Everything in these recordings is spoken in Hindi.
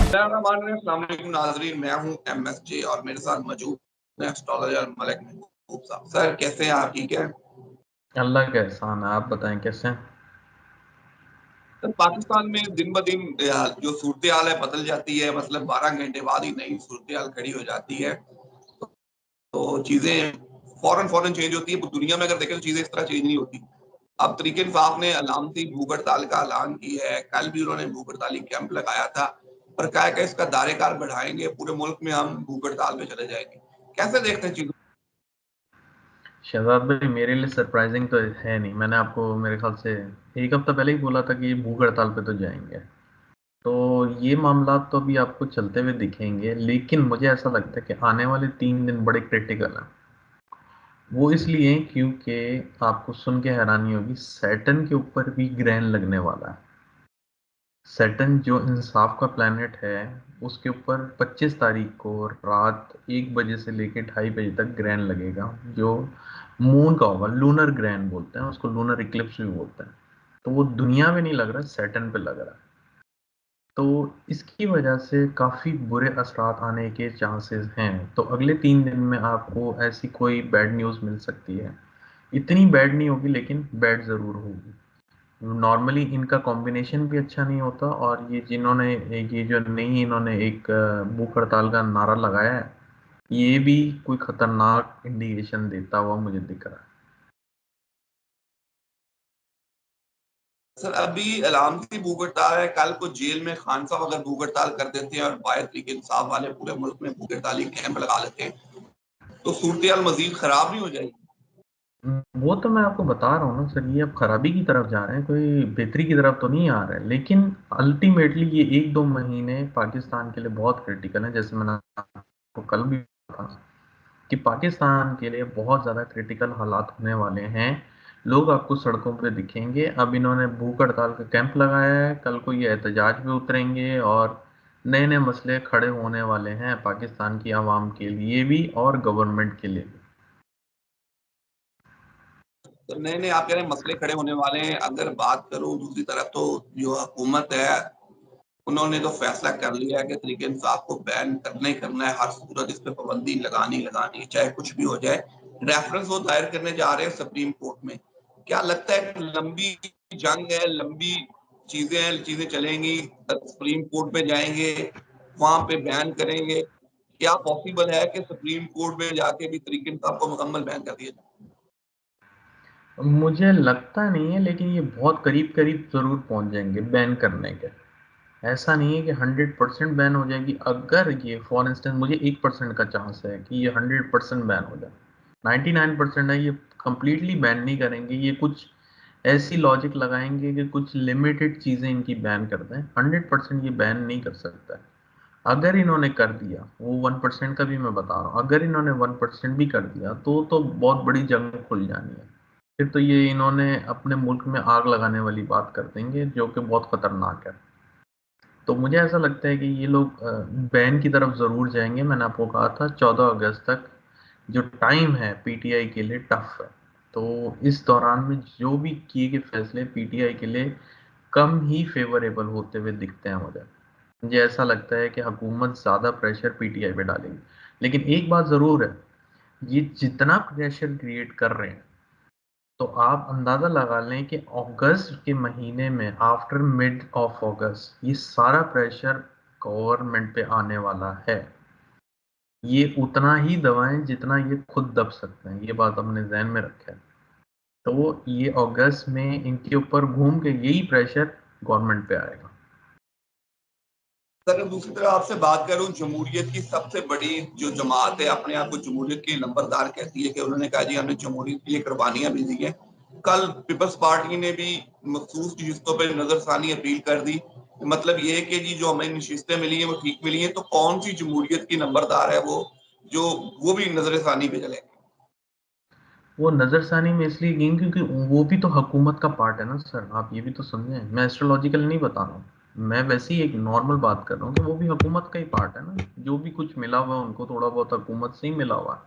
नाजरीन, मैं हूँ MSJ और मेरे साथ मौजूद है एस्ट्रोलॉजर मलिक महबूब साहब। सर कैसे हैं आप? ठीक है। अल्लाह का एहसान है। आप बताएं कैसे हैं? सर पाकिस्तान में दिन ब दिन जो सूरत हाल है बदल जाती है, मतलब 12 घंटे बाद ही नई सूरत हाल खड़ी हो जाती है। तो चीजें फौरन फौरन चेंज होती है। दुनिया में अगर देखें तो चीजें इस तरह चेंज नहीं होती। अब तरीके इंसाफ ने अलामती भूख हड़ताल का ऐलान किया है। कल भी उन्होंने भूख हड़ताली कैंप लगाया था और कहा है कि इसका दायरेकार बढ़ाएंगे, पूरे मुल्क में हम भूख हड़ताल पे चले जाएंगे। कैसे देखते हैं चीजों? शहजाद भाई, मेरे लिए सरप्राइजिंग तो है नहीं। मैंने आपको मेरे ख्याल से एक हफ्ता पहले ही बोला था कि ये भूख हड़ताल पे तो जाएंगे। तो ये मामला तो अभी आपको चलते हुए दिखेंगे, लेकिन मुझे ऐसा लगता है कि आने वाले 3 दिन बड़े क्रिटिकल हैं। वो इसलिए क्योंकि आपको सुन के हैरानी होगी, सैटर्न के ऊपर भी ग्रहण लगने वाला है। सैटर्न जो इंसाफ का प्लैनेट है, उसके ऊपर 25 तारीख को रात 1 बजे से लेकर 2:30 बजे तक ग्रहण लगेगा, जो मून का होगा। लूनर ग्रहण बोलते हैं उसको, लूनर इक्लिप्स भी बोलते हैं। तो वो दुनिया में नहीं लग रहा, सैटर्न पे लग रहा है। तो इसकी वजह से काफ़ी बुरे असरात आने के चांसेस हैं। तो अगले 3 दिन में आपको ऐसी कोई बैड न्यूज़ मिल सकती है। इतनी बैड नहीं होगी, लेकिन बैड ज़रूर होगी। नॉर्मली इनका कॉम्बिनेशन भी अच्छा नहीं होता, और ये जिन्होंने ये जो नई इन्होंने एक भूख हड़ताल का नारा लगाया है, ये भी कोई खतरनाक इंडिकेशन देता हुआ मुझे दिख रहा है। सर अभी अलामती भूख हड़ताल है, कल को जेल में खान साहब अगर भूख हड़ताल कर देते हैं और बाहर तरीके इंसाफ वाले पूरे मुल्क में भूख हड़ताली कैंप लगा लेते हैं, तो सूरत हाल मजीद खराब नहीं हो जाएगी? वो तो मैं आपको बता रहा हूँ ना सर, ये अब खराबी की तरफ जा रहे हैं, कोई बेहतरी की तरफ तो नहीं आ रहा है। लेकिन अल्टीमेटली ये 1-2 महीने पाकिस्तान के लिए बहुत क्रिटिकल है। जैसे मैंने आपको कल भी कहा कि पाकिस्तान के लिए बहुत ज़्यादा क्रिटिकल हालात होने वाले हैं। लोग आपको सड़कों पे दिखेंगे। अब इन्होंने भूख हड़ताल का कैंप लगाया है, कल को ये एहतजाज पे उतरेंगे और नए नए मसले खड़े होने वाले हैं पाकिस्तान की आवाम के लिए भी और गवर्नमेंट के लिए भी। तो नए नए आप कह रहे हैं मसले खड़े होने वाले हैं। अगर बात करूं दूसरी तरफ, तो जो हुकूमत है उन्होंने तो फैसला कर लिया है कि तरीके इंसाफ को बैन करना ही करना है, हर सूरत इस पे पाबंदी लगानी लगानी है, चाहे कुछ भी हो जाए। रेफरेंस वो दायर करने जा रहे हैं सुप्रीम कोर्ट में। क्या लगता है कि लंबी जंग है, लंबी चीजें हैं, चीजें चलेंगी, सुप्रीम कोर्ट पे जाएंगे, वहां पे बैन करेंगे? क्या पॉसिबल है कि सुप्रीम कोर्ट में जाके भी तरीके इंसाफ को मुकम्मल बैन कर दिया जाए? मुझे लगता नहीं है, लेकिन ये बहुत करीब करीब ज़रूर पहुंच जाएंगे बैन करने के। ऐसा नहीं है कि 100% बैन हो जाएगी। अगर ये फॉर इंस्टेंस, मुझे 1% का चांस है कि ये 100% बैन हो जाए। 99% है ये कंप्लीटली बैन नहीं करेंगे। ये कुछ ऐसी लॉजिक लगाएंगे कि कुछ लिमिटेड चीज़ें इनकी बैन कर दें। 100% ये बैन नहीं कर सकता है। अगर इन्होंने कर दिया, वो 1% का भी मैं बता रहा हूँ, अगर इन्होंने 1% भी कर दिया तो बहुत बड़ी जंग खुल जानी है। फिर तो ये इन्होंने अपने मुल्क में आग लगाने वाली बात कर देंगे, जो कि बहुत खतरनाक है। तो मुझे ऐसा लगता है कि ये लोग बैन की तरफ ज़रूर जाएंगे। मैंने आपको कहा था 14 अगस्त तक जो टाइम है पीटीआई के लिए टफ है। तो इस दौरान में जो भी किए गए फैसले पीटीआई के लिए कम ही फेवरेबल होते हुए दिखते हैं मुझे। मुझे ऐसा लगता है कि हुकूमत ज़्यादा प्रेशर पीटीआई पे डालेगी। लेकिन एक बात ज़रूर है, ये जितना प्रेशर क्रिएट कर रहे हैं, तो आप अंदाज़ा लगा लें कि अगस्त के महीने में, आफ्टर मिड ऑफ अगस्त, ये सारा प्रेशर गवर्नमेंट पे आने वाला है। ये उतना ही दबाएं जितना ये खुद दब सकते हैं। ये बात हमने जहन में रखा है। तो ये अगस्त में इनके ऊपर घूम के यही प्रेशर गवर्नमेंट पे आएगा। अगर दूसरी तरफ आपसे बात करूं, जमहूरियत की सबसे बड़ी जो जमात है अपने आप को जमहूरियत की नंबरदार कहती है, कि उन्होंने कहा जी हमने जमहूरियत के लिए कुर्बानियां भी दी हैं। कल पीपल्स पार्टी ने भी मखसूस नशिस्तों पर नजरसानी अपील कर दी। मतलब ये है कि जी जो हमें नशिस्तें मिली हैं वो ठीक मिली हैं। तो कौन सी जमहूरियत की नंबरदार है वो, जो वो भी नजरसानी पे चले? वो नजरसानी में इसलिए गई क्योंकि वो भी तो हुकूमत का पार्ट है ना सर। आप ये भी तो समझें, मैं एस्ट्रोलॉजिकल नहीं बता रहा हूँ, मैं वैसे ही एक नॉर्मल बात कर रहा हूँ कि वो भी हुकूमत का ही पार्ट है ना। जो भी कुछ मिला हुआ है उनको, थोड़ा बहुत हुकूमत से ही मिला हुआ है,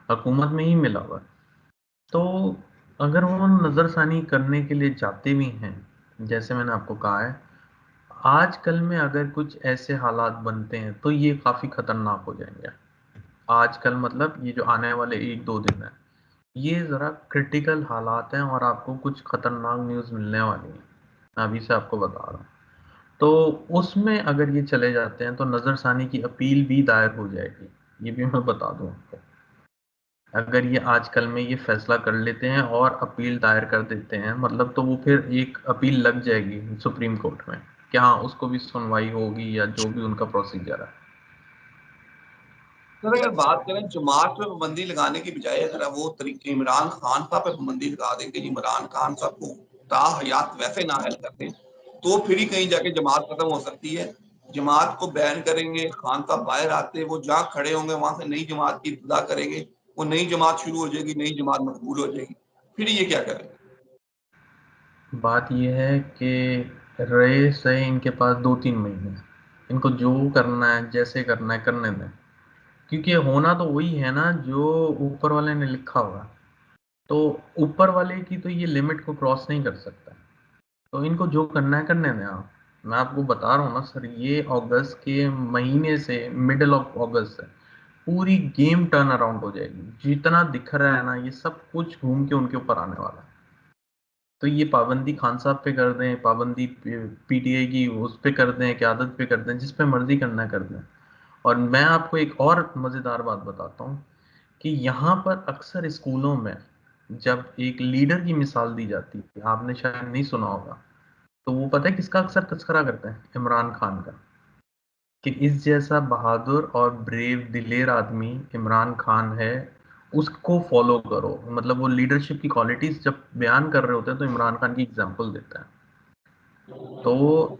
हुकूमत में ही मिला हुआ है। तो अगर वो नजरसानी करने के लिए जाते भी हैं, जैसे मैंने आपको कहा है, आजकल में अगर कुछ ऐसे हालात बनते हैं तो ये काफी खतरनाक हो जाएंगे। आजकल मतलब ये जो आने वाले 1-2 दिन है, ये जरा क्रिटिकल हालात हैं और आपको कुछ खतरनाक न्यूज़ मिलने वाली है। मैं अभी से आपको बता रहा हूँ। तो उसमें अगर ये चले जाते हैं तो नजरसानी की अपील भी दायर हो जाएगी, ये भी मैं बता दूं आपको। अगर ये आजकल में ये फैसला कर लेते हैं और अपील दायर कर देते हैं, मतलब तो वो फिर एक अपील लग जाएगी सुप्रीम कोर्ट में कि हाँ उसको भी सुनवाई होगी या जो भी उनका प्रोसीजर है। सर अगर बात करें जमात पे पाबंदी लगाने की बजाय अगर वो तरीके इमरान खान साहब पे पाबंदी लगा दें कि इमरान खान साहब को ताहयात वैसे नाअहल कर दें, तो फिर ही कहीं जाके जमात खत्म हो सकती है। जमात को बैन करेंगे, खान साहब बाहर आते, वो जहाँ खड़े होंगे वहां से नई जमात की इब्तिदा करेंगे, वो नई जमात शुरू हो जाएगी, नई जमात मकबूल हो जाएगी, फिर ये क्या करेंगे? बात ये है कि रहे सही इनके पास 2-3 महीने, इनको जो करना है जैसे करना है करने दें, क्योंकि होना तो वही है ना जो ऊपर वाले ने लिखा होगा। तो ऊपर वाले की तो ये लिमिट को क्रॉस नहीं कर सकता, तो इनको जो करना है करने दें आप। मैं आपको बता रहा हूँ ना सर, ये अगस्त के महीने से मिडिल ऑफ अगस्त से पूरी गेम टर्न अराउंड हो जाएगी। जितना दिख रहा है ना, ये सब कुछ घूम के उनके ऊपर आने वाला है। तो ये पाबंदी खान साहब पे कर दें, पाबंदी पीटीआई की उस पे कर दें, क्यादत पे कर दें, जिस पे मर्जी करना है कर दें। और मैं आपको एक और मजेदार बात बताता हूँ कि यहाँ पर अक्सर स्कूलों में जब एक लीडर की मिसाल दी जाती है, आपने शायद नहीं सुना होगा, तो वो पता है किसका अक्सर तस्करा करते हैं? इमरान खान का। कि इस जैसा बहादुर और ब्रेव दिलेर आदमी इमरान खान है, उसको फॉलो करो। मतलब वो लीडरशिप की क्वालिटीज जब बयान कर रहे होते हैं तो इमरान खान की एग्जाम्पल देता है। तो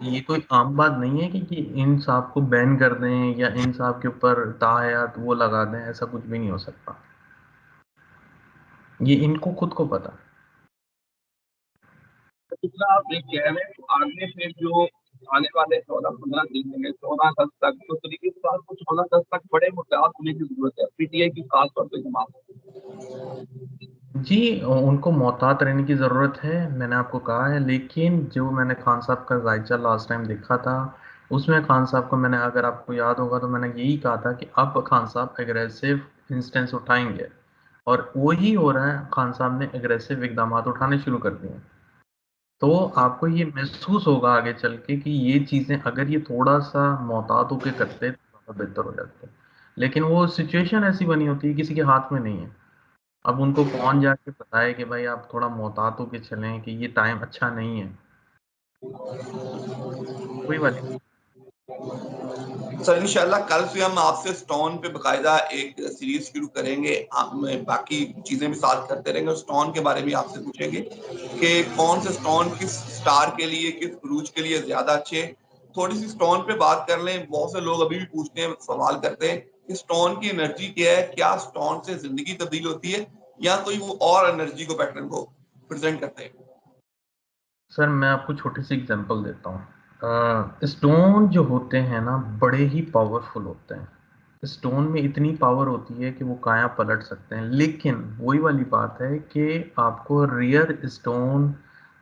ये कोई आम बात नहीं है कि इन साहब को बैन कर दें या इन साहब के ऊपर ताहयात वो लगा दें, ऐसा कुछ भी नहीं हो सकता। ये इनको खुद को पता है। दूसरा आप ये कह रहे हैं आगे फिर जो आने वाले 14-15 दिन में 14 अगस्त तक तो तरीके से बात को 14 अगस्त तक बड़े मुद्दा होने की जरूरत है पीटीआई की खासतौर पर जमात। जी, उनको मोहतात रहने की ज़रूरत है, मैंने आपको कहा है। लेकिन जो मैंने खान साहब का जायचा लास्ट टाइम देखा था, उसमें खान साहब को मैंने, अगर आपको याद होगा तो मैंने यही कहा था कि अब खान साहब एग्रेसिव इंस्टेंस उठाएंगे, और वही हो रहा है। खान साहब ने एग्रेसिव इकदाम उठाने शुरू कर दिए। तो आपको ये महसूस होगा आगे चल के कि ये चीज़ें अगर ये थोड़ा सा मोहतात होके करते तो ज़्यादा बेहतर हो जाते। लेकिन वो सिचुएशन ऐसी बनी होती है, किसी के हाथ में नहीं है। अब उनको कौन जाके बताए कि भाई आप थोड़ा मोहतात होके चलें, कि ये टाइम अच्छा नहीं है, कोई वाली। सर इंशाल्लाह कल से हम आपसे स्टोन पे बकायदा एक सीरीज शुरू करेंगे, हम बाकी चीजें भी साथ करते रहेंगे, स्टोन के बारे में आपसे पूछेंगे कि कौन से स्टोन किस स्टार के लिए, किस ब्रूज के लिए ज्यादा अच्छे हैं। थोड़ी सी स्टोन पे बात कर लें, बहुत से लोग अभी भी पूछते हैं, सवाल करते हैं कि स्टोन की एनर्जी क्या है, क्या स्टोन से जिंदगी तब्दील होती है या कोई वो और एनर्जी को पैटर्न को प्रेजेंट करते हैं? सर मैं आपको छोटी सी एग्जांपल देता हूँ। स्टोन जो होते हैं ना, बड़े ही पावरफुल होते हैं। स्टोन में इतनी पावर होती है कि वो काया पलट सकते हैं। लेकिन वही वाली बात है कि आपको रियल स्टोन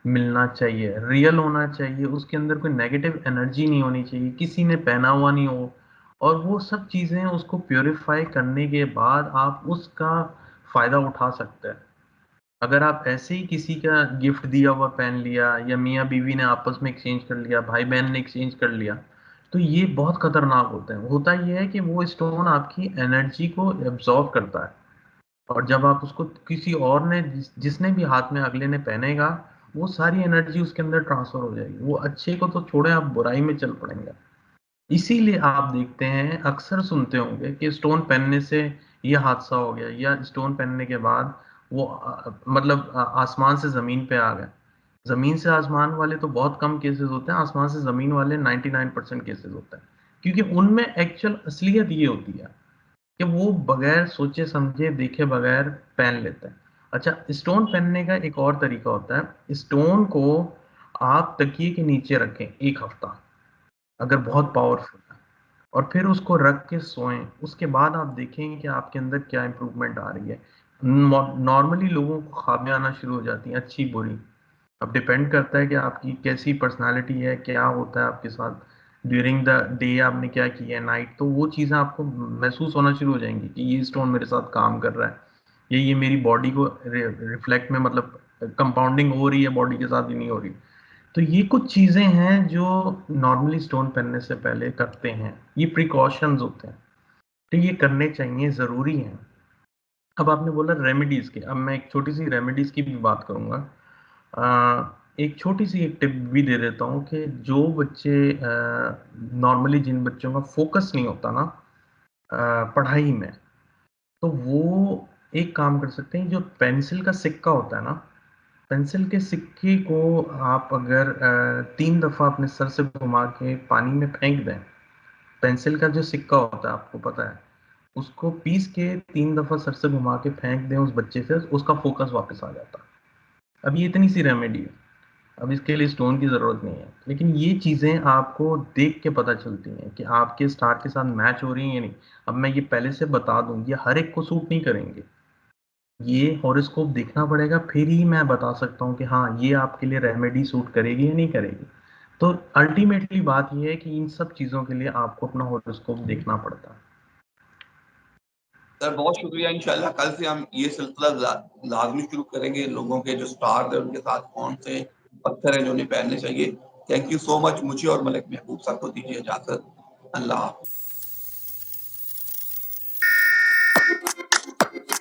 मिलना चाहिए, रियल होना चाहिए, उसके अंदर कोई नेगेटिव एनर्जी नहीं होनी चाहिए, किसी ने पहना हुआ नहीं हो। और वो सब चीज़ें उसको प्योरीफाई करने के बाद आप उसका फायदा उठा सकते हैं। अगर आप ऐसे ही किसी का गिफ्ट दिया हुआ पहन लिया, या मियाँ बीवी ने आपस में एक्सचेंज कर लिया, भाई बहन ने एक्सचेंज कर लिया, तो ये बहुत खतरनाक होते हैं। होता ये है कि वो स्टोन आपकी एनर्जी को एब्जॉर्ब करता है, और जब आप उसको किसी और ने जिसने भी हाथ में अगले ने पहनेगा, वो सारी एनर्जी उसके अंदर ट्रांसफर हो जाएगी। वो अच्छे को तो छोड़े, आप बुराई में चल पड़ेंगे। इसीलिए आप देखते हैं, अक्सर सुनते होंगे कि स्टोन पहनने से ये हादसा हो गया, या स्टोन पहनने के बाद वो मतलब आसमान से जमीन पे आ गए। जमीन से आसमान वाले तो बहुत कम केसेस होते हैं, आसमान से जमीन वाले 99% केसेस होते हैं। क्योंकि उनमें एक्चुअल असलियत ये होती है कि वो बगैर सोचे समझे देखे बगैर पहन लेते हैं। अच्छा, स्टोन पहनने का एक और तरीका होता है। स्टोन को आप तकिए के नीचे रखें 1 हफ्ता, अगर बहुत पावरफुल है, और फिर उसको रख के सोएं। उसके बाद आप देखेंगे कि आपके अंदर क्या इंप्रूवमेंट आ रही है। नॉर्मली लोगों को ख्वाबें आना शुरू हो जाती हैं, अच्छी बुरी। अब डिपेंड करता है कि आपकी कैसी पर्सनालिटी है, क्या होता है आपके साथ ड्यूरिंग द डे, आपने क्या किया है, नाइट, तो वो चीज़ें आपको महसूस होना शुरू हो जाएंगी कि ये स्टोन मेरे साथ काम कर रहा है, ये मेरी बॉडी को रिफ्लेक्ट में, मतलब कंपाउंडिंग हो रही है बॉडी के साथ ही नहीं हो रही। तो ये कुछ चीज़ें हैं जो नॉर्मली स्टोन पहनने से पहले करते हैं, ये प्रिकॉशंस होते हैं, तो ये करने चाहिए, ज़रूरी हैं। अब आपने बोला रेमेडीज़ के, अब मैं एक छोटी सी रेमेडीज़ की भी बात करूंगा। एक छोटी सी एक टिप भी दे देता हूँ कि जो बच्चे नॉर्मली, जिन बच्चों का फोकस नहीं होता ना पढ़ाई में, तो वो एक काम कर सकते हैं, जो पेंसिल का सिक्का होता है ना, पेंसिल के सिक्के को आप अगर 3 दफ़ा अपने सर से घुमा के पानी में फेंक दें, पेंसिल का जो सिक्का होता है आपको पता है, उसको पीस के 3 दफ़ा सर से घुमा के फेंक दें उस बच्चे से, उसका फोकस वापस आ जाता है। अब ये इतनी सी रेमेडी है, अब इसके लिए स्टोन की ज़रूरत नहीं है, लेकिन ये चीज़ें आपको देख के पता चलती हैं कि आपके स्टार के साथ मैच हो रही हैं या नहीं। अब मैं ये पहले से बता दूं, ये हर एक को सूट नहीं करेंगे, ये हॉरोस्कोप देखना पड़ेगा, फिर ही मैं बता सकता हूँ कि हाँ ये आपके लिए रेमेडी सूट करेगी या नहीं करेगी। तो अल्टीमेटली बात ये है कि इन सब चीज़ों के लिए आपको अपना हॉरोस्कोप देखना पड़ता है। सर बहुत शुक्रिया, इंशाल्लाह कल से हम ये सिलसिला लाजमी शुरू करेंगे, लोगों के जो स्टार है उनके साथ कौन से पत्थर हैं जो उन्हें पहनने चाहिए। थैंक यू सो मच, मुझे और मलिक महबूब साहब को दीजिए इजाजत। अल्लाह हाफ़िज़।